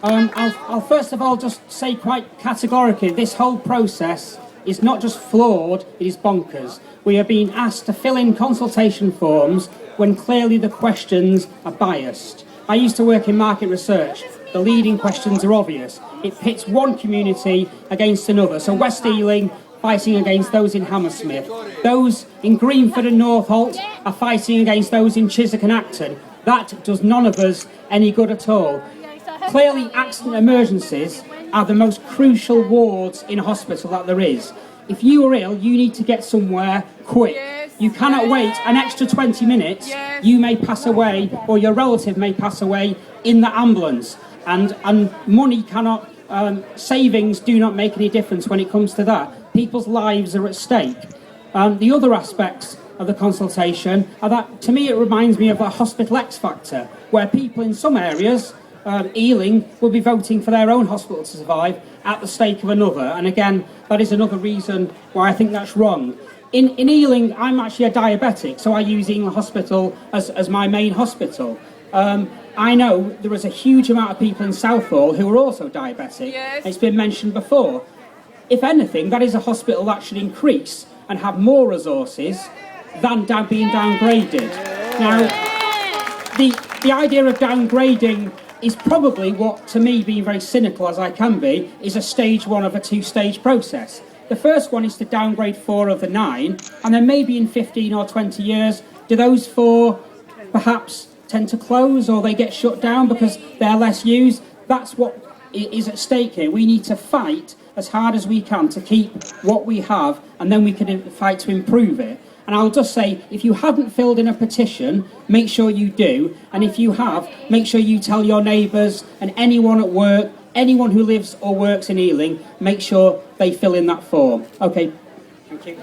I'll first of all just say quite categorically, this whole process is not just flawed, it is bonkers. We are being asked to fill in consultation forms when clearly the questions are biased. I used to work in market research. The leading questions are obvious. It pits one community against another. So West Ealing fighting against those in Hammersmith. Those in Greenford and Northolt are fighting against those in Chiswick and Acton. That does none of us any good at all. Clearly, accident emergencies are the most crucial wards in a hospital that there is. If you are ill, you need to get somewhere quick. You cannot wait an extra 20 minutes. You may pass away, or your relative may pass away in the ambulance. And money cannot, savings do not make any difference when it comes to that. People's lives are at stake. The other aspects of the consultation are that, to me, it reminds me of a hospital X factor, where people in some areas, Ealing, will be voting for their own hospital to survive at the stake of another. And again, that is another reason why I think that's wrong. In Ealing, I'm actually a diabetic, so I use Ealing Hospital as my main hospital. I know there is a huge amount of people in Southall who are also diabetic. Yes. It's been mentioned before. If anything, that is a hospital that should increase and have more resources than being downgraded. Now, the idea of downgrading is probably what, to me, being very cynical as I can be, is a stage one of a two-stage process. The first one is to downgrade 4 of the 9, and then maybe in 15 or 20 years, do those 4 perhaps tend to close, or they get shut down because they're less used? That's what is at stake here. We need to fight as hard as we can to keep what we have, and then we can fight to improve it. And I'll just say, if you haven't filled in a petition, make sure you do. And if you have, make sure you tell your neighbours and anyone at work, anyone who lives or works in Ealing, make sure they fill in that form. Okay, thank you.